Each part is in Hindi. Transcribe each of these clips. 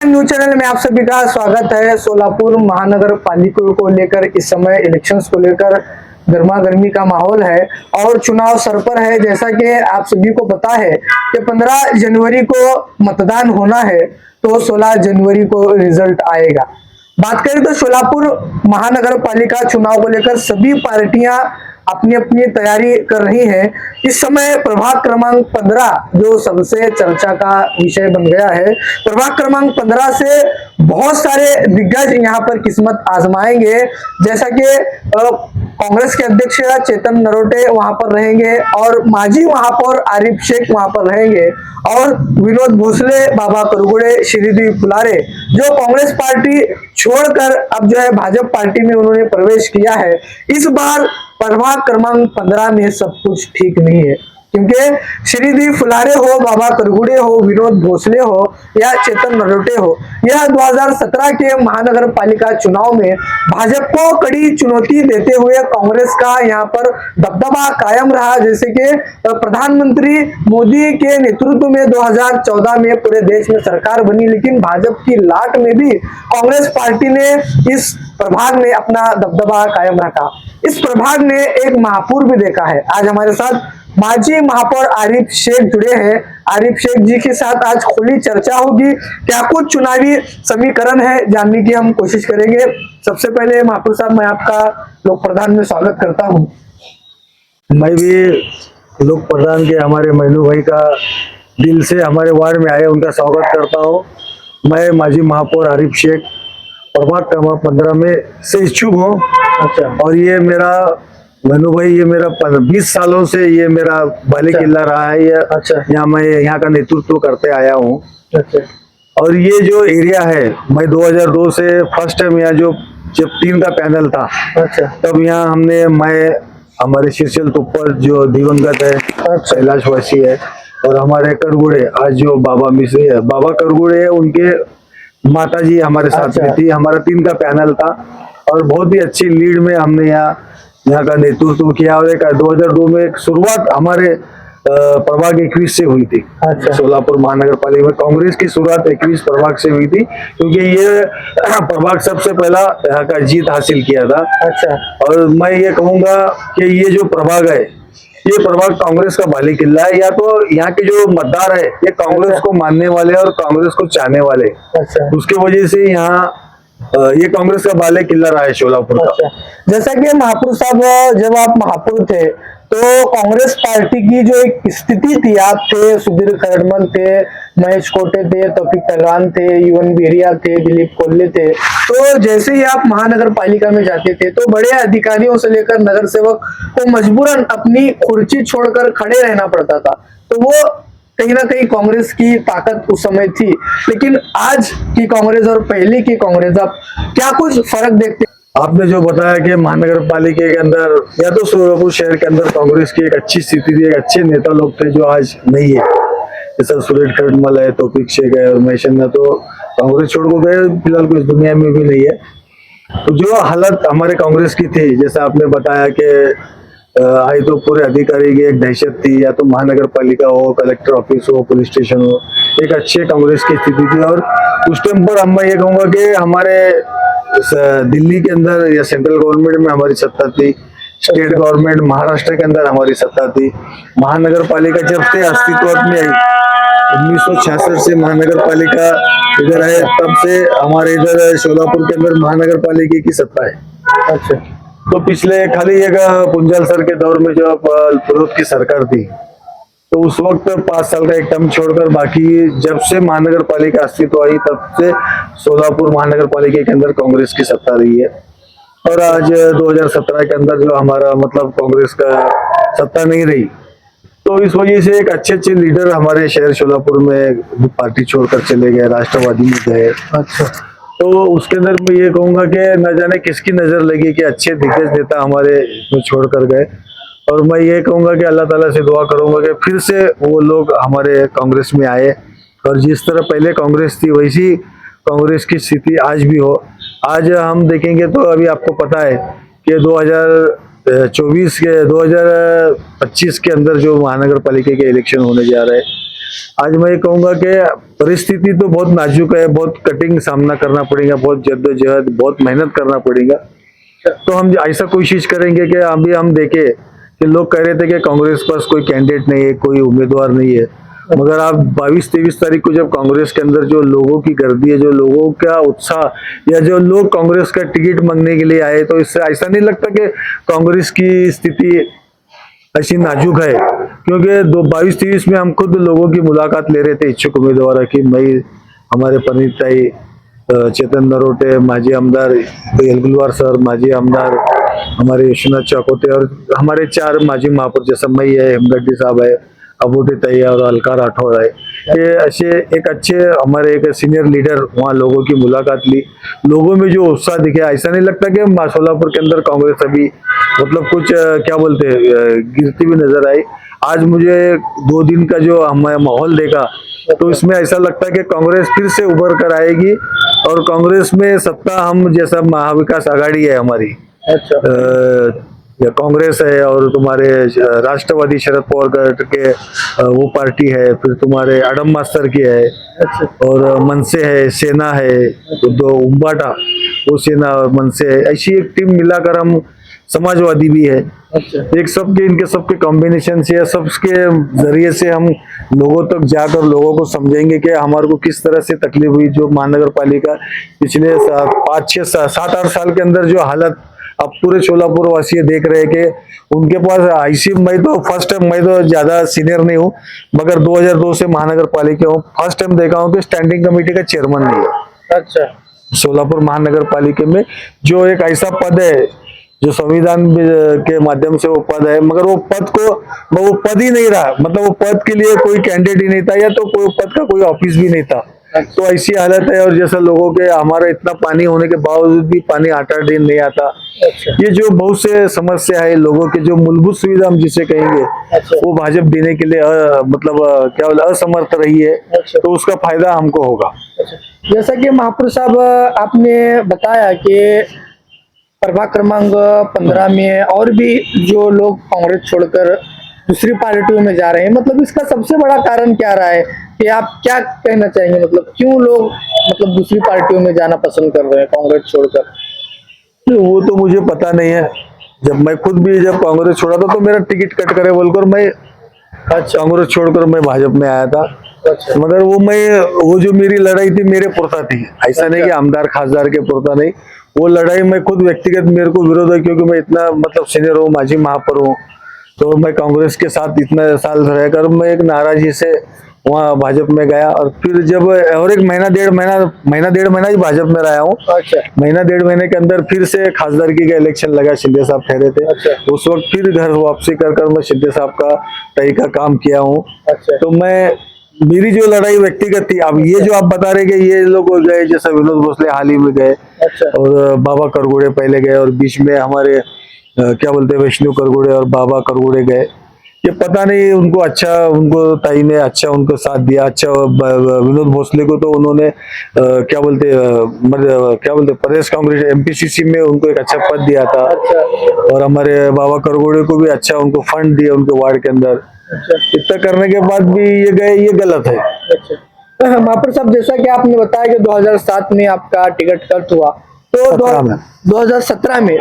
न्यूज चैनल में आप सभी का स्वागत है। सोलापुर महानगर पालिका को लेकर इस समय इलेक्शंस को लेकर गर्मा गर्मी का माहौल है और चुनाव सर पर है। जैसा कि आप सभी को पता है कि 15 जनवरी को मतदान होना है, तो 16 जनवरी को रिजल्ट आएगा। बात करें तो सोलापुर महानगर पालिका चुनाव को लेकर सभी पार्टियां अपनी अपनी तैयारी कर रही हैं। इस समय प्रभाग क्रमांक 15 जो सबसे चर्चा का विषय बन गया है। प्रभाग क्रमांक 15 से बहुत सारे दिग्गज यहाँ पर किस्मत आजमाएंगे, जैसा कि कांग्रेस के अध्यक्ष चेतन नरोटे वहां पर रहेंगे और माजी महापौर आरिफ शेख वहां पर रहेंगे और विनोद भोसले, बाबा करगुड़े, श्रीदेवी फुलारे जो कांग्रेस पार्टी छोड़कर अब जो है भाजपा पार्टी में उन्होंने प्रवेश किया है। इस बार प्रभाग क्रमांक 15 में सब कुछ ठीक नहीं है, क्योंकि श्रीदेवी फुलारे हो, बाबा करगुड़े हो, विनोद भोसले हो या चेतन नरोटे हो, यह 2017 के महानगर पालिका चुनाव में भाजपा को कड़ी चुनौती देते हुए कांग्रेस का यहाँ पर दबदबा कायम रहा। जैसे कि प्रधानमंत्री मोदी के नेतृत्व में 2014 में पूरे देश में सरकार बनी, लेकिन भाजपा की लाट में भी कांग्रेस पार्टी ने इस प्रभाग में अपना दबदबा कायम रखा। इस प्रभाग ने एक महापौर भी देखा है। आज हमारे साथ माजी महापौर आरिफ शेख जुड़े हैं। आरिफ शेख जी के साथ आज खुली चर्चा होगी। क्या कुछ चुनावी समीकरण है, जानने की हम कोशिश करेंगे। सबसे पहले महापौर साहब, मैं आपका लोक प्रधान में स्वागत करता हूं। मैं भी लोक प्रधान के हमारे मैनू भाई का दिल से हमारे वार्ड में आए उनका स्वागत करता हूं। मैं माजी महापौर आरिफ शेख प्रभाग क्रमांक 15 में से इच्छुक हूँ। अच्छा। और ये मेरा मनु भाई, ये मेरा 20 सालों से ये मेरा बाले किला रहा है। अच्छा। यहाँ मैं यहाँ का नेतृत्व करते आया हूँ। अच्छा। और ये जो एरिया है, मैं 2002 से फर्स्ट टाइम यहाँ जब 3 का पैनल था, अच्छा, तब यहाँ मैं हमारे शीर्षल तुप्पर जो दिवंगत है कैलाशवासी है, और हमारे करगुड़े आज जो बाबा मिश्री है, बाबा करगुड़े है, उनके माता जी हमारे साथ में थी। हमारा 3 का पैनल था और बहुत ही अच्छी लीड में हमने यहाँ का नेतृत्व किया। और 2002 में एक शुरुआत हमारे प्रभाग 21 से हुई थी। अच्छा। सोलापुर महानगर पालिका में कांग्रेस की शुरुआत 21 प्रभाग से हुई थी, क्योंकि ये प्रभाग सबसे पहला यहाँ का जीत हासिल किया था। अच्छा। और मैं ये कहूंगा कि ये जो प्रभाग है, ये प्रभाग कांग्रेस का बाले किला है। या तो यहाँ के जो मतदार है ये कांग्रेस को मानने वाले और कांग्रेस को चाहने वाले, अच्छा, उसके वजह से यहाँ ये कांग्रेस का बाले किला रहा है सोलापुर का। अच्छा। जैसा कि महापौर साहब, जब आप महापौर थे तो कांग्रेस पार्टी की जो एक स्थिति थी, आप थे, सुधीर खरड़मल थे, महेश कोटे थे, तौफीक पहलवान थे, युवन बेरिया थे, दिलीप कोल्ले थे, तो जैसे ही आप महानगर पालिका में जाते थे तो बड़े अधिकारियों से लेकर नगर सेवक को मजबूरन अपनी कुर्सी छोड़कर खड़े रहना पड़ता था। तो वो कहीं ना कहीं कांग्रेस की ताकत उस समय थी। लेकिन आज की कांग्रेस और पहले की कांग्रेस, आप क्या कुछ फर्क देखते हैं? आपने जो बताया कि महानगर पालिका के अंदर या तो सोलापुर शहर के अंदर कांग्रेस की एक अच्छी स्थिति थी, एक अच्छे नेता लोग थे जो आज नहीं है। जैसा सुरेश खरड़मल है, तौफीक शेख है और महेश अन्ना तो कांग्रेस छोड़ को गए, फिलहाल कोई इस दुनिया में भी नहीं है। तो जो हालत हमारे कांग्रेस की थी, जैसा आपने बताया कि आई तो पूरे अधिकारी की एक दहशत थी, या तो महानगर पालिका हो, कलेक्टर ऑफिस हो, पुलिस स्टेशन हो, एक अच्छे कांग्रेस की स्थिति थी। और उस टाइम पर हम मैं ये कहूँगा कि हमारे दिल्ली के अंदर या सेंट्रल गवर्नमेंट में हमारी सत्ता थी, स्टेट गवर्नमेंट महाराष्ट्र के अंदर हमारी सत्ता थी। महानगर पालिका जब से अस्तित्व में आई, 1966 से महानगर पालिका इधर है, तब से हमारे इधर सोलापुर के अंदर महानगर पालिका की सत्ता है। अच्छा। तो पिछले खाली एक पुंजाल सर के दौर में जो विरोध की सरकार थी, तो उस वक्त 5 साल का एक टर्म छोड़कर बाकी जब से महानगर पालिका अस्तित्व आई, तब से सोलापुर महानगर पालिका के अंदर कांग्रेस की सत्ता रही है। और आज 2017 के अंदर जो हमारा मतलब कांग्रेस का सत्ता नहीं रही, तो इस वजह से एक अच्छे लीडर हमारे शहर सोलापुर में पार्टी छोड़कर चले गए, राष्ट्रवादी में गए। अच्छा। तो उसके अंदर मैं ये कहूंगा कि न जाने किसकी नजर लगी कि अच्छे दिग्गज नेता हमारे छोड़कर गए। और मैं ये कहूंगा कि अल्लाह ताला से दुआ करूंगा कि फिर से वो लोग हमारे कांग्रेस में आए, और जिस तरह पहले कांग्रेस थी वैसी कांग्रेस की स्थिति आज भी हो। आज हम देखेंगे तो अभी आपको पता है कि 2025 के अंदर जो महानगर पालिका के इलेक्शन होने जा रहे हैं, आज मैं ये कहूंगा कि परिस्थिति तो बहुत नाजुक है, बहुत कठिन सामना करना पड़ेगा, बहुत जद्दोजहद, बहुत मेहनत करना पड़ेगा। तो हम ऐसा कोशिश करेंगे कि अभी हम देखें कि लोग कह रहे थे कि कांग्रेस के पास कोई कैंडिडेट नहीं है, कोई उम्मीदवार नहीं है, मगर आप 22-23 तारीख को जब कांग्रेस के अंदर जो लोगों की गर्दी है, जो लोगों का उत्साह, या जो लोग कांग्रेस का टिकट मांगने के लिए आए, तो इससे ऐसा नहीं लगता कि कांग्रेस की स्थिति ऐसी नाजुक है। क्योंकि 22-23 में हम खुद लोगों की मुलाकात ले रहे थे, इच्छुक उम्मीदवार की, मैं, हमारे पनीताई, चेतन नरोटे, माजी आमदार येलगुलवार सर, माजी आमदार हमारे विश्वनाथ चौकोते, और हमारे 4 माजी महापौर जैसा मई है, हेमगड्डी साहब है, अबूटी तई और अलका राठौड़ है, ये ऐसे एक अच्छे हमारे एक सीनियर लीडर वहाँ लोगों की मुलाकात ली। लोगों में जो उत्साह दिखे, ऐसा नहीं लगता कि सोलापुर के अंदर कांग्रेस अभी मतलब कुछ क्या बोलते हैं गिरती भी नजर आई। आज मुझे 2 दिन का जो हमारा माहौल देखा, तो इसमें ऐसा लगता है कि कांग्रेस फिर से उभर कर आएगी, और कांग्रेस में सत्ता हम जैसा महाविकास आघाड़ी है हमारी, या कांग्रेस है, और तुम्हारे राष्ट्रवादी शरद पवार के वो पार्टी है, फिर तुम्हारे अडम मास्टर की है, और मनसे है, सेना है, तो 2 उम्बाटा, वो सेना और मनसे है, ऐसी एक टीम मिलाकर हम, समाजवादी भी है, एक सबके इनके सबके कॉम्बिनेशन से, सबके जरिए से हम लोगों तक जाकर लोगों को समझेंगे कि हमारे को किस तरह से तकलीफ हुई। जो महानगर पालिका पिछले 5-6-7-8 साल के अंदर जो हालत अब पूरे सोलापुर वासी देख रहे हैं कि उनके पास आईसी, मैं तो फर्स्ट टाइम, मैं तो ज्यादा सीनियर नहीं हूँ, मगर 2002 से महानगर पालिका हूँ, फर्स्ट टाइम देखा हूँ कि स्टैंडिंग कमेटी का चेयरमैन नहीं है। अच्छा, सोलापुर महानगर पालिका में जो एक ऐसा पद है जो संविधान के माध्यम से वो पद है, मगर वो पद ही नहीं रहा, मतलब वो पद के लिए कोई कैंडिडेट ही नहीं था, या तो कोई पद का कोई ऑफिस भी नहीं था। तो ऐसी हालत है, और जैसा लोगों के, हमारा इतना पानी होने के बावजूद भी पानी 8-8 दिन नहीं आता। ये जो बहुत से समस्या है लोगों के, जो मूलभूत सुविधा हम जिसे कहेंगे, वो भाजपा देने के लिए मतलब क्या बोला असमर्थ रही है, तो उसका फायदा हमको होगा। जैसा कि महापौर साहब आपने बताया कि प्रभाग क्रमांक 15 में और भी जो लोग कांग्रेस छोड़कर दूसरी पार्टियों में जा रहे हैं, मतलब इसका सबसे बड़ा कारण क्या रहा है, कि आप क्या कहना चाहेंगे, मतलब क्यों लोग मतलब दूसरी पार्टियों में जाना पसंद कर रहे हैं कांग्रेस छोड़कर? वो तो मुझे पता नहीं है। जब मैं खुद भी जब कांग्रेस छोड़ा था तो मेरा टिकट कट करे बोलकर मैं कांग्रेस छोड़कर मैं भाजपा में आया था। मगर वो जो मेरी लड़ाई थी मेरे पुरता थी, ऐसा नहीं कि आमदार खासदार के पुरता नहीं। वो लड़ाई मैं खुद व्यक्तिगत, मेरे को विरोध है, क्योंकि मैं इतना मतलब सीनियर हूँ, माजी महापौर हूँ, तो मैं कांग्रेस के साथ इतना साल रहकर मैं एक नाराजगी से वहाँ भाजपा में गया, और फिर जब और एक महीना डेढ़ महीना ही भाजपा में रहा हूँ। महीना 1.5 महीने के अंदर फिर से खासदारकी का इलेक्शन लगा, शिंदे साहब ठहरे थे। उस वक्त फिर घर वापसी कर मैं शिंदे साहब का तय का काम किया हूँ। तो मेरी जो लड़ाई व्यक्तिगत थी, अब ये जो आप बता रहे कि ये लोग गए, जैसा विनोद भोसले हाल ही में गए, और बाबा करगोड़े पहले गए, और बीच में हमारे क्या बोलते हैं वैष्णु करगोड़े और बाबा करगोड़े गए। ये पता नहीं उनको ताई ने अच्छा उनको साथ दिया। अच्छा, विनोद भोसले को तो उन्होंने क्या बोलते प्रदेश कांग्रेस एमपीसीसी में उनको एक अच्छा पद दिया था। और हमारे बाबा करगोड़े को भी अच्छा उनको फंड दिया उनके वार्ड के अंदर। इतना करने के बाद भी ये गए, ये गलत है। महापौर साहब, जैसा कि आपने बताया कि 2007 में आपका टिकट कट हुआ, तो 2017 में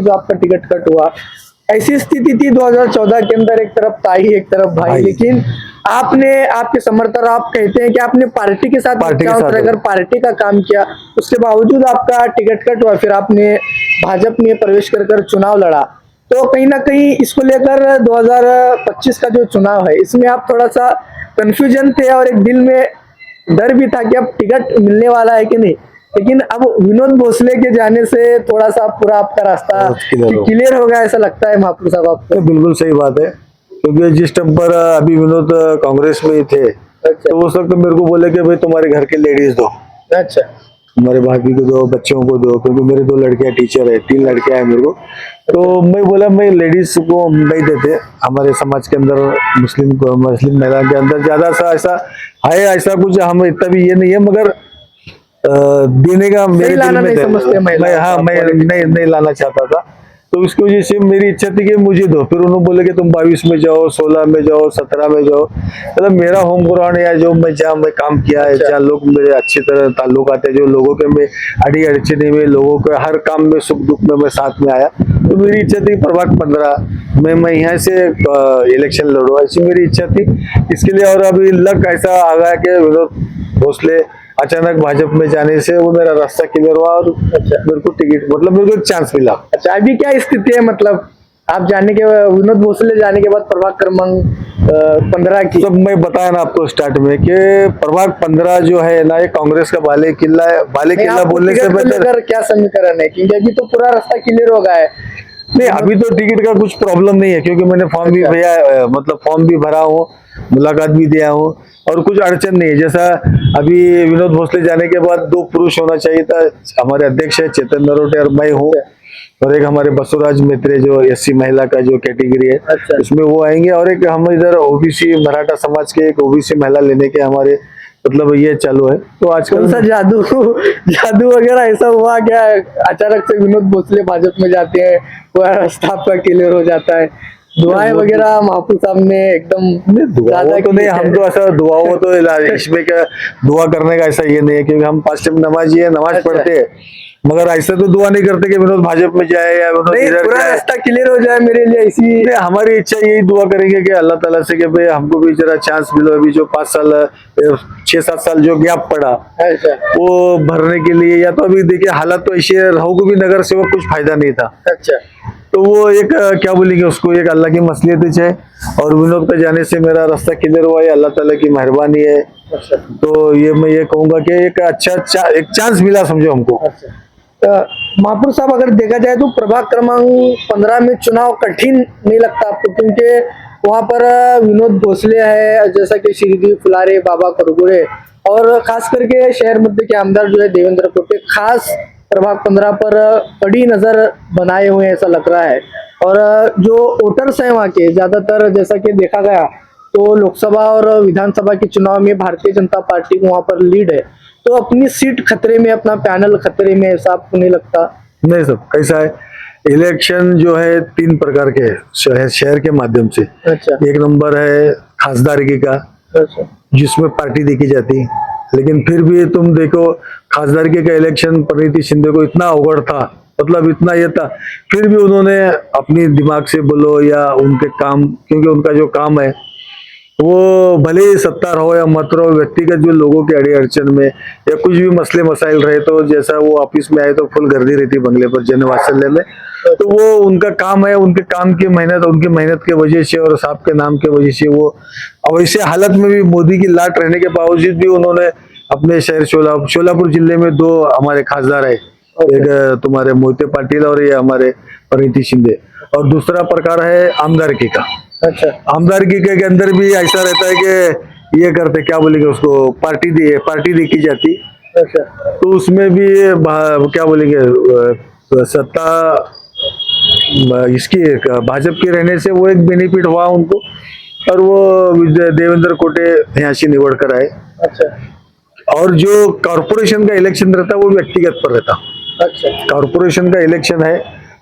जो आपका टिकट कट हुआ, ऐसी स्थिति थी 2014 के अंदर, एक तरफ ताई एक तरफ भाई, लेकिन आपके समर्थक आप कहते हैं कि आपने पार्टी के साथ रहकर पार्टी का काम किया, उसके बावजूद आपका टिकट कट हुआ, फिर आपने भाजपा में प्रवेश कर चुनाव लड़ा। तो कहीं ना कहीं इसको लेकर 2025 का जो चुनाव है, इसमें आप थोड़ा सा कंफ्यूजन थे, और एक दिल में डर भी था कि अब टिकट मिलने वाला है कि नहीं। लेकिन अब विनोद भोसले के जाने से थोड़ा सा पूरा आपका रास्ता क्लियर हो गया, ऐसा लगता है महापौर साहब आपको? बिल्कुल सही बात है, क्योंकि जिस टाइम पर अभी विनोद कांग्रेस में ही थे, तो उस वक्त मेरे को बोले कि भाई तुम्हारे घर के लेडीज दो, अच्छा, तुम्हारे भाभी को दो, बच्चों को दो, क्योंकि मेरे 2 लड़कियां टीचर है, 3 लड़कियां हैं मेरे को। तो मैं बोला मैं लेडीज को नहीं देते, हमारे समाज के अंदर मुस्लिम महिला के अंदर ज्यादा सा ऐसा है, ऐसा कुछ हम इतना भी ये नहीं है, मगर देने का मेरे दिल में मैं नहीं लाना चाहता था। तो उसकी वजह से मेरी इच्छा थी कि मुझे दो। फिर उन्होंने बोले कि तुम 22 में जाओ, 16 में जाओ, 17 में जाओ। मतलब मेरा होम ग्राउंड या जो मैं जहाँ मैं काम किया है, जहाँ लोग मेरे अच्छी तरह ताल्लुक आते हैं, जो लोगों के मैं अड़ी अड़चने में, लोगों के हर काम में, सुख दुख में मैं साथ में आया। तो मेरी इच्छा थी प्रभाग 15 में मैं यहाँ से इलेक्शन लड़ूँ, ऐसी मेरी इच्छा थी। इसके लिए और अभी लक ऐसा आ गया कि विनोद भोसले अचानक भाजपा में जाने से वो मेरा रास्ता क्लियर हुआ और मेरे को टिकट, मतलब मेरे को एक चांस मिला। अच्छा, अभी क्या स्थिति है, मतलब आप जाने के विनोद भोसले जाने के बाद प्रभाग क्रमांक 15 की? सब मैं बताया ना आपको स्टार्ट में कि प्रभाग 15 जो है ना, ये कांग्रेस का बाले किला है। बाले किला बोलने से बेहतर क्या समीकरण है, क्योंकि अभी तो पूरा रास्ता क्लियर हो गया है। नहीं, अभी तो टिकट का कुछ प्रॉब्लम नहीं है, क्योंकि मैंने फॉर्म भी भरा, मतलब फॉर्म भी भरा हूँ, मुलाकात भी दिया हूँ, और कुछ अड़चन नहीं है। जैसा अभी विनोद भोसले जाने के बाद 2 पुरुष होना चाहिए था, हमारे अध्यक्ष है चेतन नरोटे और मैं हूँ, और एक हमारे बसुराज मित्र जो SC महिला का जो कैटेगरी है, अच्छा। उसमें वो आएंगे, और एक हम इधर OBC मराठा समाज के एक OBC महिला लेने के हमारे मतलब ये चालू है। तो आजकल सा जादू जादू वगैरह ऐसा हुआ क्या, अचानक से विनोद भोसले भाजपा में जाते हैं, पूरा रास्ता आपका क्लियर हो जाता है? दुआएं वगैरह महापुर साहब ने एकदम ज्यादा तो नहीं, हम तो ऐसा दुआओं तो इसमें क्या दुआ करने का ऐसा ये नहीं है, क्योंकि हम 5 टाइम नमाजी है, नमाज पढ़ते हैं, मगर ऐसा तो दुआ नहीं करते कि विनोद भाजपा में जाए या विनोद इधर पूरा जाए। रास्ता क्लियर हो जाए मेरे लिए, इसी हमारी इच्छा यही दुआ करेंगे कि अल्लाह ताला से कि भाई हमको भी जरा चांस मिलो। अभी जो 5 साल 6-7 साल जो गैप पड़ा अच्छा वो भरने के लिए, या तो अभी देखिए हालात तो ऐसे रहो को भी नगर सेवक कुछ फायदा नहीं था, अच्छा तो वो एक क्या बोलेंगे उसको, एक अल्लाह की मसलियत है। और विनोद का जाने से मेरा रास्ता क्लियर हुआ, ये अल्लाह ताला की मेहरबानी है। अच्छा तो ये मैं ये कहूंगा कि एक अच्छा एक चांस मिला समझो हमको। अच्छा। महापुर साहब, अगर देखा जाए तो प्रभाग क्रमांक 15 में चुनाव कठिन नहीं लगता आपको, क्योंकि वहां पर विनोद भोसले है, जैसा कि श्रीदेवी फुलारे, बाबा करगुड़े, और खास करके शहर मध्य के आमदार जो है देवेंद्र कोटे, खास प्रभाग 15 पर कड़ी नजर बनाए हुए हैं ऐसा लग रहा है। और जो वोटर्स हैं वहाँ के ज्यादातर, जैसा कि देखा गया तो लोकसभा और विधानसभा के चुनाव में भारतीय जनता पार्टी को वहाँ पर लीड है, तो अपनी सीट खतरे में, अपना पैनल खतरे में, ऐसा आपको नहीं लगता? नहीं सब कैसा है, इलेक्शन जो है 3 प्रकार के शहर के माध्यम से। अच्छा एक नंबर है खासदारगी का, अच्छा जिसमें पार्टी देखी जाती है, लेकिन फिर भी तुम देखो खासदारगी का इलेक्शन परिणीति शिंदे को इतना अवगढ़ था, मतलब इतना ये था, फिर भी उन्होंने अपनी दिमाग से बोलो या उनके काम, क्योंकि उनका जो काम है वो भले ही सत्ता रहो या मत रहो, व्यक्तिगत जो लोगों के अड़ी अड़चन में या कुछ भी मसले मसाइल रहे, तो जैसा वो ऑफिस में आए तो फुल गर्दी रहती बंगले पर जन वात्सल्य में, तो वो उनका काम है, उनके काम की मेहनत, उनकी मेहनत के वजह से और साहब के नाम के वजह से वो अवश्य हालत में भी मोदी की लाट रहने के बावजूद भी उन्होंने अपने शहर शोलापुर जिले में 2 हमारे खासदार है, एक तुम्हारे मोहिते पाटिल और ये हमारे परिणीति शिंदे। और दूसरा प्रकार है आमदारकी का। अच्छा आमदारकी के अंदर भी ऐसा रहता है कि ये करते, क्या बोलेंगे उसको, पार्टी देखी जाती, अच्छा तो उसमें भी क्या बोलेंगे सत्ता इसकी भाजपा के रहने से वो एक बेनिफिट हुआ उनको, और वो देवेंद्र कोटे यहाँ से निवड़ कर आए। अच्छा और जो कॉर्पोरेशन का इलेक्शन रहता है वो व्यक्तिगत पर रहता, अच्छा कॉर्पोरेशन का इलेक्शन है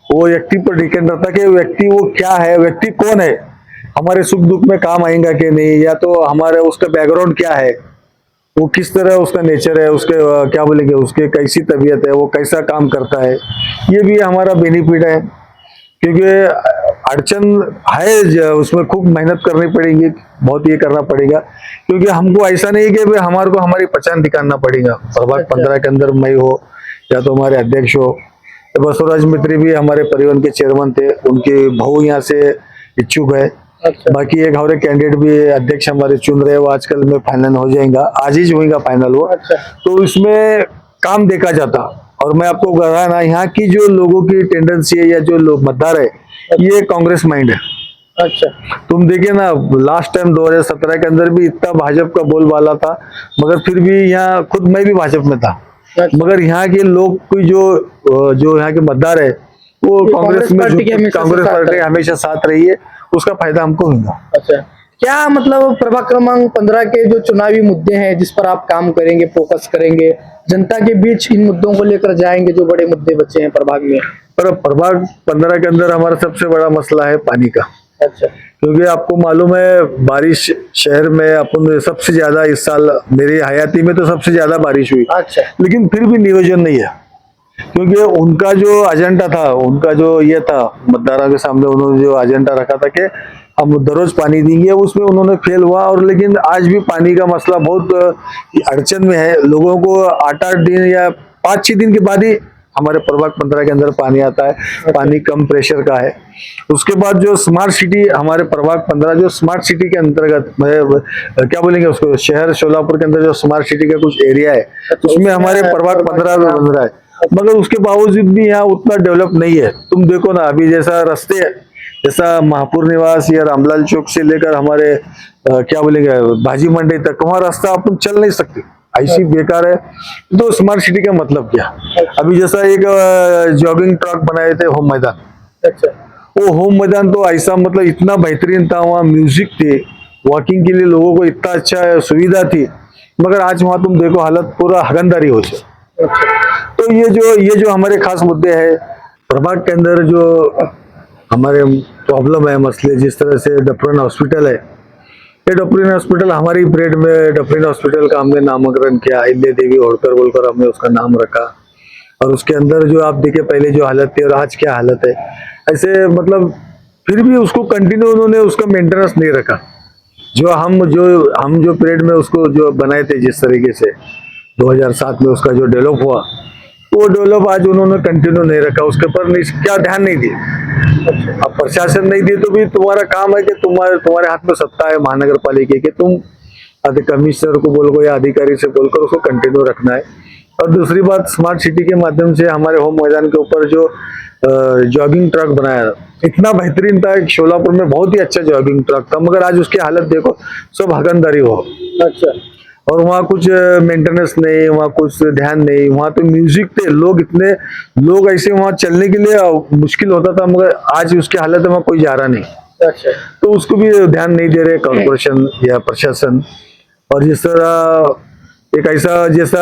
वो व्यक्ति पर डिपेंड रहता कि व्यक्ति वो क्या है, व्यक्ति कौन है, हमारे सुख दुख में काम आएगा कि नहीं, या तो हमारे उसका बैकग्राउंड क्या है, वो किस तरह उसका नेचर है, उसके क्या बोलेंगे उसके कैसी तबीयत है, वो कैसा काम करता है, ये भी हमारा बेनिफिट है। क्योंकि अड़चन है उसमें खूब मेहनत करनी पड़ेगी, बहुत ये करना पड़ेगा, क्योंकि हमको ऐसा नहीं कि भाई हमारे को हमारी पहचान दिखाना पड़ेगा। प्रभाग 15 के अंदर मैं हो या तो हमारे अध्यक्ष हो, तो बसुराज मित्री भी हमारे परिवहन के चेयरमैन थे, उनके बहू यहाँ से इच्छुक है। अच्छा बाकी एक हमारे कैंडिडेट भी अध्यक्ष हमारे चुन रहे हैं, वो आजकल में फाइनल हो जाएगा, आज ही होगा फाइनल वो। अच्छा तो इसमें काम देखा जाता, और मैं आपको कह रहा ना, यहाँ की जो लोगों की टेंडेंसी है या जो लोग मतदार है, ये कांग्रेस माइंड है। अच्छा तुम देखिए ना, लास्ट टाइम 2017 के अंदर भी इतना भाजपा का बोलबाला था, मगर फिर भी यहाँ खुद मैं भी भाजपा में था, मगर यहाँ के लोग कोई जो यहाँ के मतदार है वो कांग्रेस में, कांग्रेस पार्टी हमेशा साथ रही है, उसका फायदा हमको होगा। अच्छा क्या मतलब प्रभाग क्रमांक 15 के जो चुनावी मुद्दे हैं जिस पर आप काम करेंगे, फोकस करेंगे, जनता के बीच इन मुद्दों को लेकर जाएंगे जो बड़े मुद्दे बचे हैं प्रभाग में? पर प्रभाग 15 के अंदर हमारा सबसे बड़ा मसला है पानी का। अच्छा। क्योंकि आपको मालूम है बारिश शहर में अपन सबसे ज्यादा इस साल मेरी हयाती में तो सबसे ज्यादा बारिश हुई, अच्छा। लेकिन फिर भी नियोजन नहीं है। क्योंकि उनका जो एजेंडा था, उनका जो ये था, मतदारों के सामने उन्होंने जो एजेंडा रखा था कि हम दररोज पानी देंगे, उसमें उन्होंने फेल हुआ। और लेकिन आज भी पानी का मसला बहुत अड़चन में है। लोगों को 8-8 दिन या 5-6 दिन के बाद ही हमारे प्रभाग 15 के अंदर पानी आता है। पानी कम प्रेशर का है। उसके बाद जो स्मार्ट सिटी, हमारे प्रभाग 15 जो स्मार्ट सिटी के अंतर्गत क्या बोलेंगे उसको, शहर शोलापुर के अंदर जो स्मार्ट सिटी का कुछ एरिया है उसमें हमारे प्रभाग 15 बन रहा है। मगर उसके बावजूद भी यहाँ उतना डेवलप नहीं है। तुम देखो ना, अभी जैसा रास्ते, जैसा महापुर निवास या रामलाल चौक से लेकर हमारे क्या बोलेंगे भाजी मंडी तक, वहाँ रास्ता अपन चल नहीं सकते, ऐसी बेकार है। तो स्मार्ट सिटी का मतलब क्या? अभी जैसा एक जॉगिंग ट्रैक बनाए थे होम मैदान, अच्छा। वो होम मैदान तो ऐसा मतलब इतना बेहतरीन था, वहाँ म्यूजिक थे, वॉकिंग के लिए लोगों को इतना अच्छा सुविधा थी। मगर आज वहाँ तुम देखो हालत पूरा हगनदारी हो जाए। तो ये जो हमारे खास मुद्दे हैं प्रभाग के अंदर, जो हमारे प्रॉब्लम है, मसले, जिस तरह से डॉक्टर हॉस्पिटल है, ये डॉक्टर हॉस्पिटल हमारी परेड में डॉक्टर हॉस्पिटल का हमने नामकरण किया, अहिल्या देवी होड़कर बोलकर हमने उसका नाम रखा। और उसके अंदर जो आप देखे पहले जो हालत थी और आज क्या हालत है, ऐसे मतलब फिर भी उसको कंटिन्यू उन्होंने उसका मेंटेनेंस नहीं रखा। जो हम जो पीरियड में उसको जो बनाए थे, जिस तरीके से 2007 में उसका जो डेवलप हुआ, वो डेवलप आज उन्होंने कंटिन्यू नहीं रखा, उसके ऊपर क्या ध्यान नहीं दिया। अब प्रशासन नहीं दिए तो भी तुम्हारा काम है कि तुम्हारे हाथ में सत्ता है महानगर पालिका की, तुम कमिश्नर को बोलो या अधिकारी से बोलकर उसको कंटिन्यू रखना है। और दूसरी बात, स्मार्ट सिटी के माध्यम से हमारे होम मैदान के ऊपर जो जॉगिंग ट्रैक बनाया, इतना बेहतरीन था। शोलापुर में बहुत ही अच्छा जॉगिंग ट्रैक था, मगर आज उसकी हालत देखो, सब हगनदारी हो। अच्छा। और वहाँ कुछ मेंटेनेंस नहीं, वहाँ कुछ ध्यान नहीं। वहाँ तो म्यूजिक थे, इतने लोग ऐसे वहाँ चलने के लिए मुश्किल होता था, मगर आज उसकी हालत है वहाँ कोई जा रहा नहीं। अच्छा। तो उसको भी ध्यान नहीं दे रहे कॉर्पोरेशन या प्रशासन। और जिस तरह एक ऐसा जैसा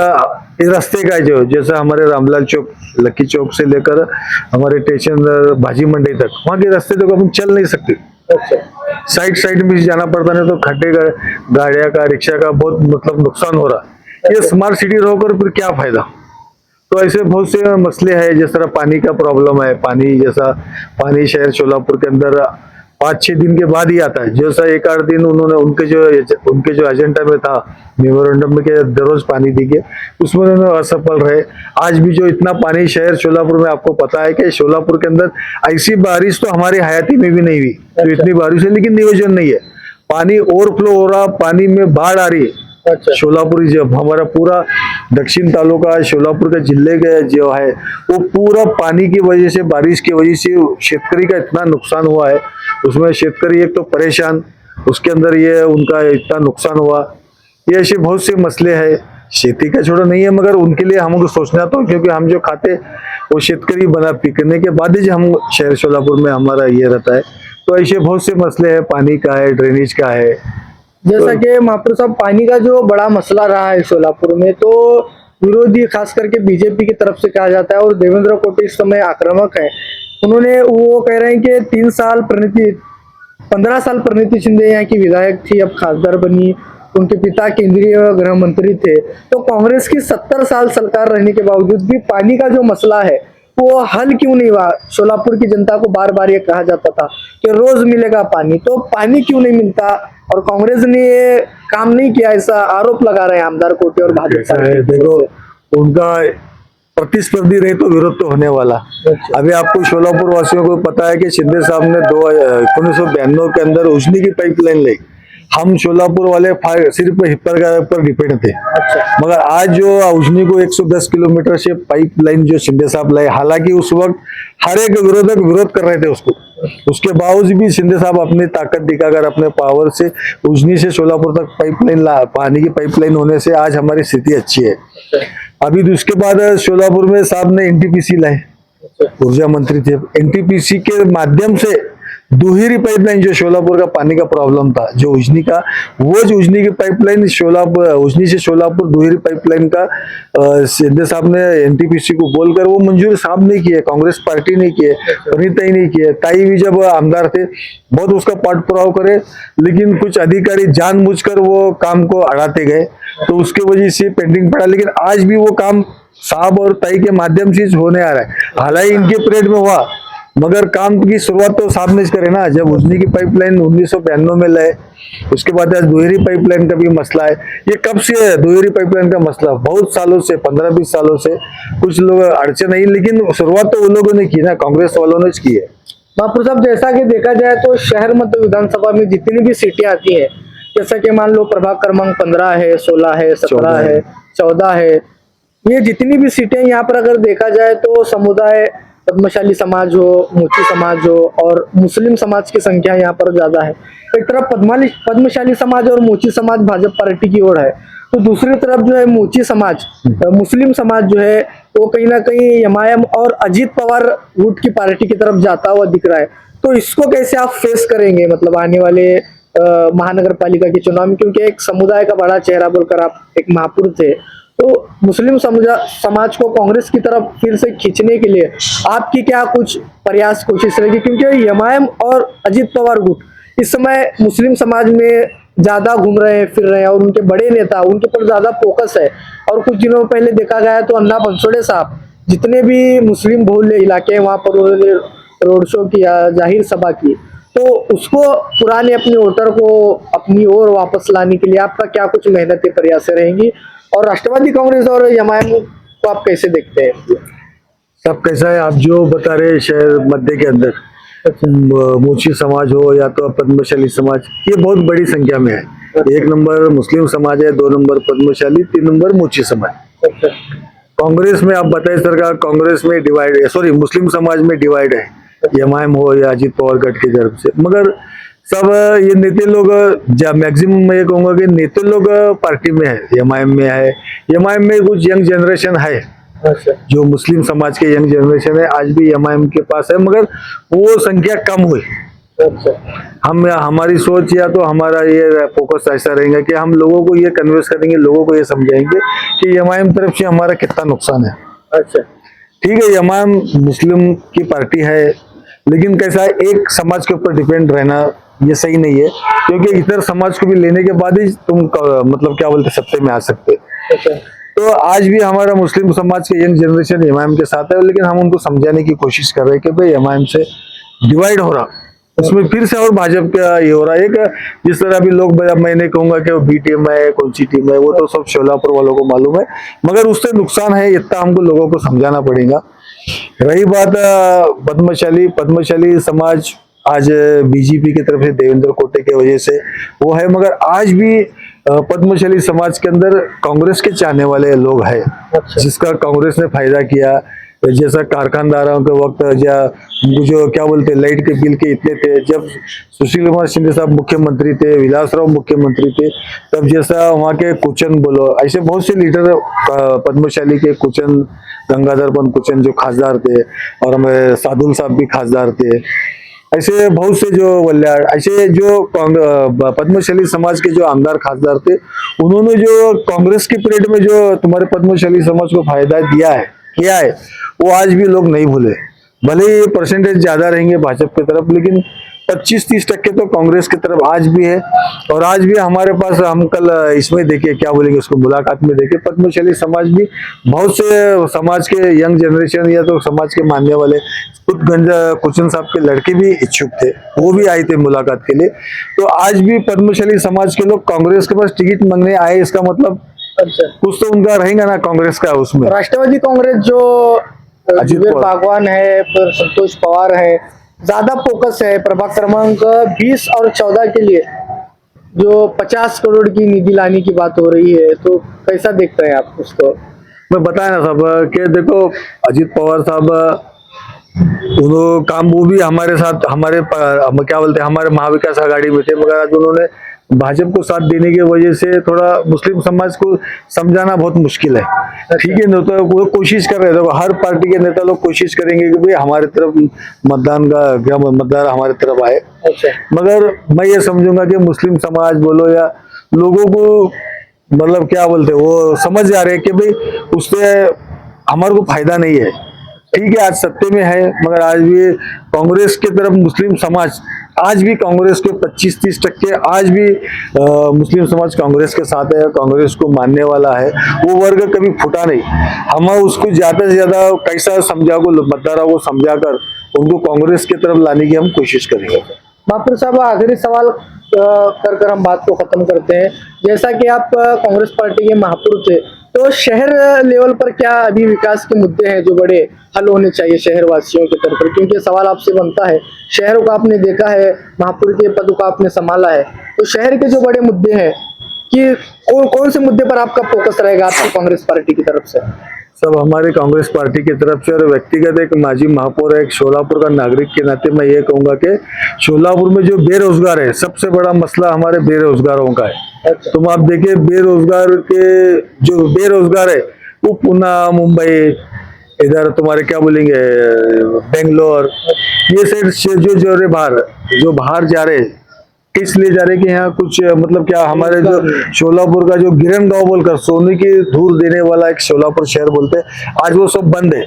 इस रास्ते का जो जैसा हमारे रामलाल चौक, लक्की चौक से लेकर हमारे स्टेशन भाजी मंडी तक, वहाँ के रास्ते तो अपन चल नहीं सकते। अच्छा। साइड में जाना पड़ता, नहीं तो खड्डे का, गाड़िया का, रिक्शा का बहुत मतलब नुकसान हो रहा है। ये स्मार्ट सिटी रहोकर फिर क्या फायदा? तो ऐसे बहुत से मसले हैं। जिस तरह पानी का प्रॉब्लम है, पानी शहर शोलापुर के अंदर 5-6 दिन के बाद ही आता है। जैसा 1-8 दिन उन्होंने उनके जो एजेंडा में था, मेमोरेंडम में के दररोज पानी दीजिए, उसमें उन्होंने असफल रहे। आज भी जो इतना पानी शहर शोलापुर में, आपको पता है कि शोलापुर के अंदर ऐसी बारिश तो हमारी हयाती में भी नहीं हुई। तो इतनी बारिश है लेकिन नियोजन नहीं है, पानी ओवरफ्लो हो रहा, पानी में बाढ़ आ रही है। अच्छा। शोलापुर जब हमारा पूरा दक्षिण तालुका शोलापुर के जिले के जो है, वो पूरा पानी की वजह से, बारिश की वजह से शेतकरी का इतना नुकसान हुआ है। उसमें शेतकरी एक तो परेशान, उसके अंदर ये उनका इतना नुकसान हुआ। ये ऐसे बहुत से मसले हैं, खेती का छोड़ा नहीं है, मगर उनके लिए हमको सोचना तो, क्योंकि हम जो खाते वो शेतकरी बना पिकने के बाद ही हम शहर शोलापुर में हमारा ये रहता है। तो ऐसे बहुत से मसले हैं, पानी का है, ड्रेनेज का है। जैसा कि महापुर साहब, पानी का जो बड़ा मसला रहा है शोलापुर में, तो विरोधी खास करके बीजेपी की तरफ से कहा जाता है, और देवेंद्र कोटे इस समय आक्रामक है। उन्होंने वो कह रहे हैं कि 15 साल प्रणीति शिंदे यहाँ की विधायक थी, अब खासदार बनी, उनके पिता केंद्रीय गृह मंत्री थे। तो कांग्रेस की 70 साल सरकार रहने के बावजूद भी पानी का जो मसला है वो हल क्यों नहीं हुआ? शोलापुर की जनता को बार बार ये कहा जाता था कि रोज मिलेगा पानी, तो पानी क्यों नहीं मिलता? और कांग्रेस ने ये काम नहीं किया, ऐसा आरोप लगा रहे हैं आमदार कोटे और भाजपा। देखो, उनका प्रतिस्पर्धी रहे तो विरोध तो होने वाला। अभी आपको शोलापुर वासियों को पता है कि शिंदे साहब ने 1992 के अंदर उजनी की पाइपलाइन ली। हम शोलापुर वाले सिर्फ हिप्पर पर डिपेंड थे। अच्छा। मगर आज जो उजनी को 110 किलोमीटर से पाइपलाइन जो शिंदे साहब लाए, हालांकि उस वक्त हर एक विरोधक विरोध कर रहे थे उसको, उसके बावजूद भी शिंदे साहब अपनी ताकत दिखाकर अपने पावर से उजनी से शोलापुर तक पाइपलाइन पानी की पाइपलाइन होने से आज हमारी स्थिति अच्छी है। अभी उसके बाद शोलापुर में साहब ने एनटीपीसी लाए, ऊर्जा मंत्री थे, एनटीपीसी के माध्यम से दुहेरी पाइपलाइन जो शोलापुर का पानी का प्रॉब्लम था, जो उजनी का, वो जो उजनी की पाइपलाइन शोलापुर, उजनी से शोलापुर दुहेरी पाइपलाइन का शिंदे साहब ने एनटीपीसी को बोलकर वो मंजूर साहब नहीं किए, कांग्रेस पार्टी नहीं किए, प्रणीताई नहीं किए, ताई भी जब आमदार थे बहुत उसका पाठपुराव करे, लेकिन कुछ अधिकारी जानबूझकर वो काम को अड़ाते गए, तो उसके वजह से पेंडिंग पड़ा। लेकिन आज भी वो काम साहब और ताई के माध्यम से होने आ रहा है। हालांकि इनके पीरियड में हुआ, मगर काम की शुरुआत तो साहब ने करे ना, जब उजनी की पाइपलाइन 1992 में लाए, उसके बाद आज दोहरी पाइपलाइन का भी मसला है। ये कब से है दोहरी पाइपलाइन का मसला? बहुत सालों से, 15-20 सालों से कुछ लोग अड़चन नहीं, लेकिन शुरुआत तो उन लोगों ने की ना, कांग्रेस वालों ने की है। महापुर साहब, जैसा कि देखा जाए तो शहर मध्य विधानसभा में जितनी भी सीटें आती हैं, जैसा कि मान लो प्रभाग क्रमांक 15 है, 16 है, 17 है, 14 है, ये जितनी भी सीटें यहाँ पर अगर देखा जाए तो समुदाय पद्मशाली समाज हो, मोची समाज हो और मुस्लिम समाज की संख्या यहाँ पर ज्यादा है। एक तरफ पद्मशाली समाज और मोची समाज भाजपा पार्टी की ओर है, तो दूसरी तरफ जो है मोची समाज, मुस्लिम समाज जो है वो कहीं ना कहीं एमआईएम और अजीत पवार गुट की पार्टी की तरफ जाता हुआ दिख रहा है। तो इसको कैसे आप फेस करेंगे, मतलब आने वाले महानगर पालिका के चुनाव में, क्योंकि एक समुदाय का बड़ा चेहरा बोलकर आप एक महापुर थे, तो मुस्लिम समाज को कांग्रेस की तरफ फिर से खींचने के लिए आपकी क्या कुछ प्रयास कोशिश रहेगी? क्योंकि एमआईएम और अजीत पवार गुट इस समय मुस्लिम समाज में ज्यादा घूम रहे हैं, फिर रहे हैं, और उनके बड़े नेता उनके पर ज्यादा फोकस है। और कुछ दिनों पहले देखा गया तो अन्ना बंसोड़े साहब जितने भी मुस्लिम बहुल्य इलाके हैं वहां पर उन्होंने रोड शो किया, जाहिर सभा की, तो उसको पुराने अपने वोटर को अपनी ओर वापस लाने के लिए आपका क्या कुछ मेहनतें प्रयास रहेंगी? और राष्ट्रवादी कांग्रेस और एमआईएम को आप कैसे देखते हैं? सब कैसा है, आप जो बता रहे शहर मध्य के अंदर मोची समाज हो या तो पद्मशाली समाज, ये बहुत बड़ी संख्या में है। 1 नंबर मुस्लिम समाज है, 2 नंबर पद्मशाली, 3 नंबर मोची समाज। कांग्रेस में आप बताइए सरकार, कांग्रेस में डिवाइड है, सॉरी मुस्लिम समाज में डिवाइड है, एमआईएम हो या अजीत पवार गठ की तरफ से। मगर सब ये नेता लोग, मैक्सिमम मैं ये कहूंगा कि नेता लोग पार्टी में है, एमआईएम में है, एमआईएम में कुछ यंग जनरेशन है। अच्छा। जो मुस्लिम समाज के यंग जनरेशन है आज भी एमआईएम के पास है, मगर वो संख्या कम हुई। अच्छा। हमारी सोच या तो हमारा ये फोकस ऐसा रहेगा कि हम लोगों को ये कन्विंस करेंगे, लोगों को ये समझाएंगे कि एमआईएम तरफ से हमारा कितना नुकसान है। अच्छा, ठीक है, एमआईएम मुस्लिम की पार्टी है, लेकिन कैसा है, एक समाज के ऊपर डिपेंड रहना ये सही नहीं है, क्योंकि इतर समाज को भी लेने के बाद ही तुम मतलब क्या बोलते सत्ते में आ सकते। अच्छा। तो आज भी हमारा मुस्लिम समाज के यंग जनरेशन एमआईएम के साथ है, लेकिन हम उनको समझाने की कोशिश कर रहे हैं कि भाई एमआईएम से डिवाइड हो रहा, उसमें फिर से और भाजपा का ये हो रहा है। एक जिस तरह भी लोग, मैंने कहूंगा कि वो बी टीम है, कौन सी टीम है, वो तो सब शोलापुर वालों को मालूम है, मगर उससे नुकसान है, इतना हमको लोगों को समझाना पड़ेगा। रही बात पद्मशाली समाज आज बीजेपी की तरफ से देवेंद्र कोटे की वजह से वो है, मगर आज भी पद्मशाली समाज के अंदर कांग्रेस के चाहने वाले लोग हैं। अच्छा। जिसका कांग्रेस ने फायदा किया, जैसा कारखानदारों के वक्त जो क्या बोलते लाइट के बिल के इतने थे, जब सुशील कुमार शिंदे साहब मुख्यमंत्री थे, विलासराव मुख्यमंत्री थे, तब जैसा वहाँ के कुचन बोलो, ऐसे बहुत से लीडर पद्मशाली के, कुचन गंगाधर पन कुचन जो खासदार थे, और हमारे सादुल साहब भी खासदार थे, ऐसे बहुत से जो वल्याड़, ऐसे जो पद्मशाली समाज के जो आमदार खासदार थे, उन्होंने जो कांग्रेस के पीरियड में जो तुम्हारे पद्मशाली समाज को फायदा किया है, वो आज भी लोग नहीं भूले। भले ही परसेंटेज ज्यादा रहेंगे भाजपा की तरफ, लेकिन 25-30% तो कांग्रेस की तरफ आज भी है। और आज भी हमारे पास, हम कल इसमें देखे, क्या बोलेंगे उसको, मुलाकात में देखे, पद्मशाली समाज भी बहुत से समाज के यंग जनरेशन या तो समाज के मानने वाले, खुद कुचन साहब के लड़के भी इच्छुक थे, वो भी आए थे मुलाकात के लिए। तो आज भी पद्मशाली समाज के लोग कांग्रेस के पास टिकट मांगने आए, इसका मतलब अच्छा कुछ तो उनका रहेगा ना कांग्रेस का। उसमें राष्ट्रवादी कांग्रेस जो अजीत बागवान है, फिर संतोष पवार है, ज्यादा फोकस है प्रभाग क्रमांक 20 और 14 के लिए जो 50 करोड़ की निधि लाने की बात हो रही है, तो कैसा देखते हैं आप उसको? मैं बताया ना साहब कि देखो अजीत पवार साहब उन्होंने काम, वो भी हमारे साथ, हमारे क्या बोलते हैं, हमारे महाविकास आघाड़ी में थे, मगर आज उन्होंने भाजपा को साथ देने की वजह से थोड़ा मुस्लिम समाज को समझाना बहुत मुश्किल है। ठीक है ना, तो वो कोशिश कर रहे थे, हर पार्टी के नेता लोग कोशिश करेंगे कि भाई हमारे तरफ मतदान हमारे तरफ आए। अच्छा। मगर मैं ये समझूंगा कि मुस्लिम समाज बोलो या लोगों को मतलब क्या बोलते हैं, वो समझ जा रहे हैं कि भाई उससे हमारे को फायदा नहीं है। ठीक है, आज सत्ते में है, मगर आज भी कांग्रेस की तरफ मुस्लिम समाज, आज भी कांग्रेस के 25-30% आज भी मुस्लिम समाज कांग्रेस के साथ है, कांग्रेस को मानने वाला है। वो वर्ग कभी फूटा नहीं। हम उसको ज्यादा से ज्यादा कैसा समझा को मतदारों को समझाकर उनको कांग्रेस की तरफ लाने की हम कोशिश करेंगे। महापुर साहब, आखिरी सवाल कर हम बात को खत्म करते हैं। जैसा कि आप कांग्रेस पार्टी के महापुर थे, तो शहर लेवल पर क्या अभी विकास के मुद्दे हैं जो बड़े हल होने चाहिए शहर वासियों के तरफ पर? क्योंकि सवाल आपसे बनता है, शहरों को आपने देखा है, महापुर के पद को आपने संभाला है, तो शहर के जो बड़े मुद्दे हैं कि कौन से मुद्दे पर आपका फोकस रहेगा आपकी कांग्रेस पार्टी की तरफ से? सब हमारे कांग्रेस पार्टी की तरफ से और व्यक्तिगत एक माजी महापौर है, एक शोलापुर का नागरिक के नाते मैं ये कहूंगा कि शोलापुर में जो बेरोजगार है, सबसे बड़ा मसला हमारे बेरोजगारों का है। अच्छा। तुम आप देखिए, जो बेरोजगार है वो पुणे, मुंबई, इधर तुम्हारे क्या बोलेंगे बेंगलोर, ये साइड से जो बाहर जा रहे, इसलिए जा रहे कि यहाँ कुछ मतलब क्या हमारे जो शोलापुर का जो गिरन गांव बोलकर सोने की धूल देने वाला एक शोलापुर शहर बोलते हैं, आज वो सब बंद है।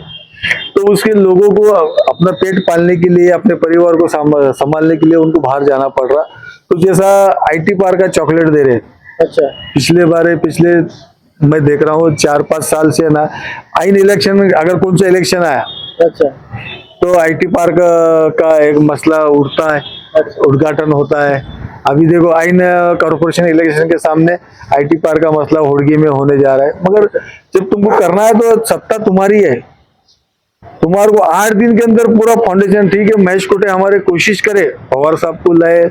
तो उसके लोगों को अपना पेट पालने के लिए, अपने परिवार को संभालने के लिए उनको बाहर जाना पड़ रहा। तो जैसा IT पार्क का चॉकलेट दे रहे। अच्छा। पिछले मैं देख रहा हूँ 4-5 साल से ना, आइन इलेक्शन में अगर कौन सा इलेक्शन आया, अच्छा, तो IT पार्क का एक मसला उठता है, उद्घाटन होता है। अभी देखो आइन कॉर्पोरेशन इलेक्शन के सामने IT पार्क का मसला हुड़गी में होने जा रहा है। मगर जब तुमको करना है तो सत्ता तुम्हारी है, तुम्हारे को 8 दिन के अंदर पूरा फाउंडेशन, ठीक है महेश कोटे हमारे कोशिश करे, पवार साहब को लाए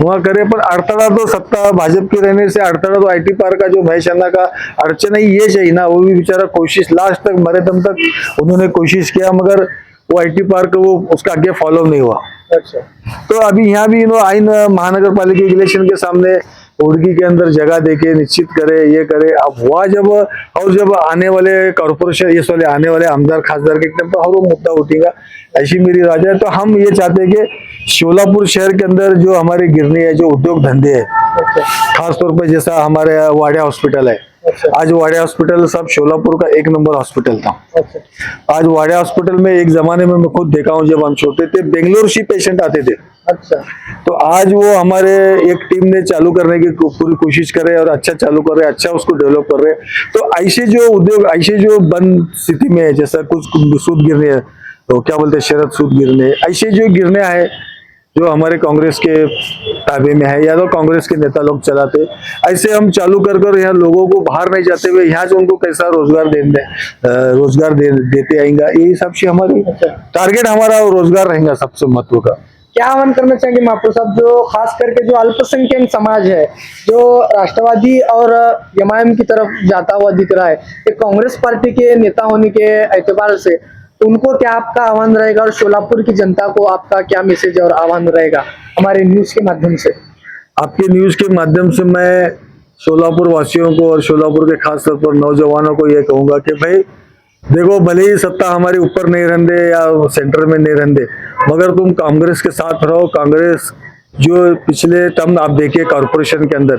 वहां करे, पर अड़तड़ा तो सत्ता भाजपा के रहने से अड़तड़ा तो IT पार्क का जो महेश अन्ना का अड़चन है ये चाहिए ना। वो भी बेचारा कोशिश लास्ट तक मरे दम तक उन्होंने कोशिश किया, मगर वो IT पार्क वो उसका आगे फॉलो नहीं हुआ। अच्छा। तो अभी यहाँ भी आइन महानगर पालिका इलेक्शन के सामने उड़गी के अंदर जगह देके निश्चित करे, ये करे। अब हुआ जब आने वाले कॉर्पोरेशन, ये वाले आने वाले आमदार खासदार के टाइम पर और वो मुद्दा उठेगा, ऐसी मेरी राजा है। तो हम ये चाहते हैं कि शोलापुर शहर के अंदर जो हमारे गिरने है, जो उद्योग धंधे है, खासतौर पर जैसा हमारे वाडिया हॉस्पिटल है, आज वाडिया हॉस्पिटल सब शोलापुर का 1 नंबर हॉस्पिटल था। आज वाडिया हॉस्पिटल में एक जमाने में मैं खुद देखा हूँ, जब हम छोटे थे बेंगलोर से पेशेंट आते थे। अच्छा। तो आज वो हमारे एक टीम ने चालू करने की पूरी कोशिश कर रहे हैं और अच्छा चालू कर रहे हैं, अच्छा उसको डेवलप कर रहे हैं। तो ऐसे जो उद्योग, ऐसे जो बंद स्थिति में है, जैसा कुछ सूद गिरने है, तो क्या बोलते हैं शरद सूद गिरने, ऐसे जो गिरने है जो हमारे कांग्रेस के ताबे में है या तो कांग्रेस के नेता लोग चलाते, ऐसे हम चालू कर यहाँ लोगों को बाहर नहीं जाते हुए यहाँ से उनको कैसा रोजगार देते आएंगे। ये हिसाब से हमारी टारगेट, हमारा रोजगार रहेगा सबसे महत्व का। क्या आह्वान करना चाहेंगे महापौर साहब, जो खास करके जो अल्पसंख्यक समाज है, जो राष्ट्रवादी और एमआईएम की तरफ जाता हुआ दिख रहा है, कि कांग्रेस पार्टी के नेता होने के एतबार से उनको क्या आपका आह्वान रहेगा, और शोलापुर की जनता को आपका क्या मैसेज और आह्वान रहेगा हमारे न्यूज के माध्यम से? आपके न्यूज के माध्यम से मैं शोलापुर वासियों को और शोलापुर के खास तौर पर नौजवानों को ये कहूंगा कि भाई देखो, भले ही सत्ता हमारी ऊपर नहीं रहने या सेंटर में नहीं रहने, मगर तुम कांग्रेस के साथ रहो। कांग्रेस जो पिछले टर्म आप देखिए कॉर्पोरेशन के अंदर,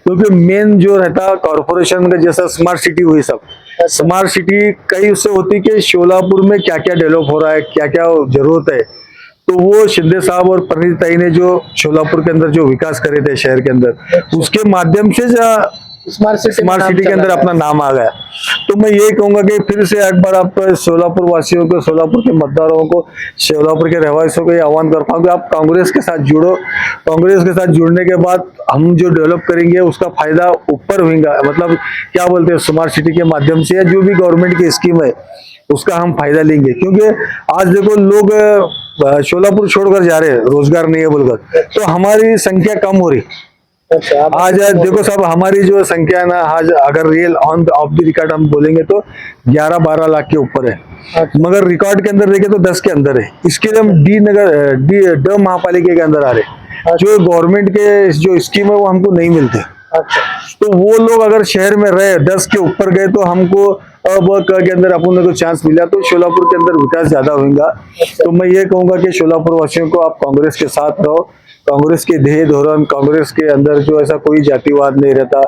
क्योंकि मेन जो रहता कॉर्पोरेशन का, जैसा स्मार्ट सिटी हुई, सब स्मार्ट सिटी कई उससे होती कि शोलापुर में क्या क्या डेवलप हो रहा है, क्या क्या जरूरत है, तो वो शिंदे साहब और प्रणीताई ने जो शोलापुर के अंदर जो विकास करे थे शहर के अंदर, उसके माध्यम से स्मार्ट सिटी के अंदर अपना नाम आ गया। तो मैं यही कहूंगा कि फिर से एक बार आप शोलापुर वासियों को, शोलापुर के मतदारों को, शोलापुर के रहवासियों को ये आह्वान करता हूँ कि आप कांग्रेस के साथ जुड़ो। कांग्रेस के साथ जुड़ने के बाद हम जो डेवलप करेंगे उसका फायदा ऊपर होगा, मतलब क्या बोलते हैं स्मार्ट सिटी के माध्यम से या जो भी गवर्नमेंट की स्कीम है उसका हम फायदा लेंगे। क्योंकि आज देखो लोग शोलापुर छोड़कर जा रहे हैं, रोजगार नहीं है बोलकर, तो हमारी संख्या कम हो रही। आज देखो साहब, हमारी जो संख्या है ना, आज अगर real on off the record हम बोलेंगे तो 11-12 लाख के ऊपर है, मगर रिकॉर्ड के अंदर देखें तो 10 के अंदर है। इसके लिए हम डी महापालिका के अंदर आ रहे, जो गवर्नमेंट के जो स्कीम है वो हमको नहीं मिलते। अच्छा। तो वो लोग अगर शहर में रहे 10 के ऊपर गए तो हमको अब के अंदर अपन को चांस मिला तो शोलापुर के अंदर विकास ज्यादा होगा। तो मैं ये कहूंगा कि शोलापुर वासियों को आप कांग्रेस के साथ रहो। कांग्रेस के ध्येय धोरण, कांग्रेस के अंदर जो ऐसा कोई जातिवाद नहीं रहता,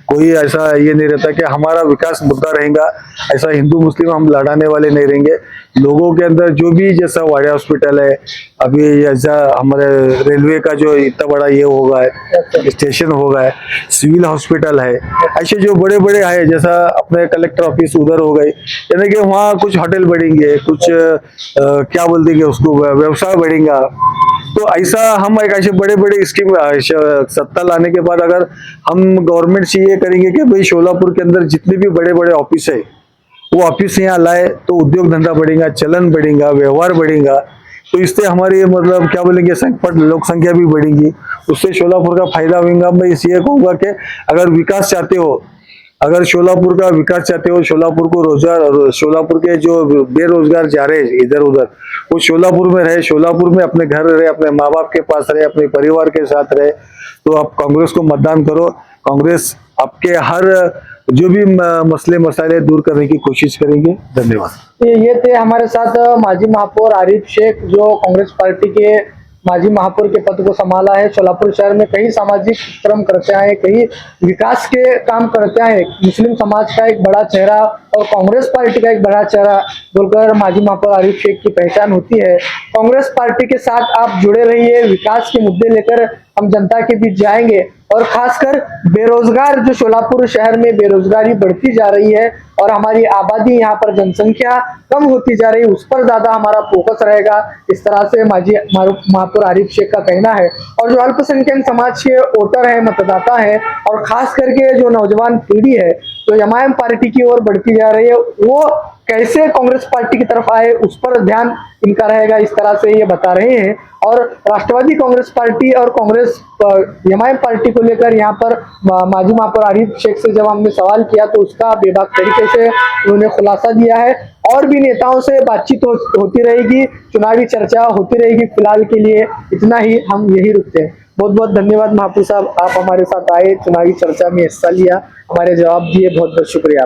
कोई ऐसा ये नहीं रहता कि हमारा विकास मुद्दा रहेगा, ऐसा हिंदू मुस्लिम हम लड़ाने वाले नहीं रहेंगे। लोगों के अंदर जो भी जैसा वाड़िया हॉस्पिटल है, अभी ऐसा हमारे रेलवे का जो इतना बड़ा ये होगा है स्टेशन होगा है, सिविल हॉस्पिटल है, ऐसे जो बड़े बड़े है, जैसा अपने कलेक्टर ऑफिस उधर हो गए, यानी कि वहाँ कुछ होटल बढ़ेंगे, कुछ क्या बोल देंगे उसको, व्यवसाय बढ़ेगा। तो ऐसा हम एक ऐसे बड़े बड़े स्कीम सत्ता लाने के बाद अगर हम गवर्नमेंट से ये करेंगे कि भाई शोलापुर के अंदर जितने भी बड़े बड़े ऑफिस है वो ऑफिस यहाँ लाए तो उद्योग धंधा बढ़ेगा, चलन बढ़ेगा, व्यवहार बढ़ेगा। तो इससे हमारी मतलब क्या बोलेंगे लोक संख्या भी बढ़ेगी, उससे शोलापुर का फायदा होगा। मैं इसलिए कहूंगा कि अगर विकास चाहते हो, अगर शोलापुर का विकास चाहते हो, शोलापुर को रोजगार, शोलापुर के जो बेरोजगार जा रहे हैं इधर उधर, वो शोलापुर में रहे, शोलापुर में अपने घर रहे, अपने माँ बाप के पास रहे, अपने परिवार के साथ रहे, तो आप कांग्रेस को मतदान करो। कांग्रेस आपके हर जो भी मसले मसाले दूर करने की कोशिश करेंगे। धन्यवाद। ये थे हमारे साथ माजी महापौर आरिफ शेख, जो कांग्रेस पार्टी के माजी महापौर के पद को संभाला है। शोलापुर शहर में कई सामाजिक श्रम करते आए, कई विकास के काम करते आए, मुस्लिम समाज का एक बड़ा चेहरा और कांग्रेस पार्टी का एक बड़ा चेहरा बोलकर माजी महापौर आरिफ शेख की पहचान होती है। कांग्रेस पार्टी के साथ आप जुड़े रहिए, विकास के मुद्दे लेकर हम जनता के बीच जाएंगे और खासकर बेरोजगार, जो शोलापुर शहर में बेरोजगारी बढ़ती जा रही है और हमारी आबादी, यहाँ पर जनसंख्या कम होती जा रही है, उस पर ज्यादा हमारा फोकस रहेगा। इस तरह से माजी महापौर आरिफ शेख का कहना है। और जो अल्पसंख्यक समाज के वोटर है, मतदाता है, और खास करके जो नौजवान पीढ़ी है जो एमआईएम पार्टी की ओर बढ़ती जा रही है, वो कैसे कांग्रेस पार्टी की तरफ आए उस पर ध्यान इनका रहेगा, इस तरह से ये बता रहे हैं। और राष्ट्रवादी कांग्रेस पार्टी और कांग्रेस एमआईएम पार्टी को लेकर यहाँ पर माजी महापौर आरिफ शेख से जब हमने सवाल किया तो उसका बेबाक तरीके से उन्होंने खुलासा दिया है। और भी नेताओं से बातचीत होती रहेगी, चुनावी चर्चा होती रहेगी। फिलहाल के लिए इतना ही, हम यही रुकते हैं। बहुत बहुत धन्यवाद महापौर साहब, आप हमारे साथ आए, चुनावी चर्चा में हिस्सा लिया, हमारे जवाब दिए, बहुत बहुत शुक्रिया।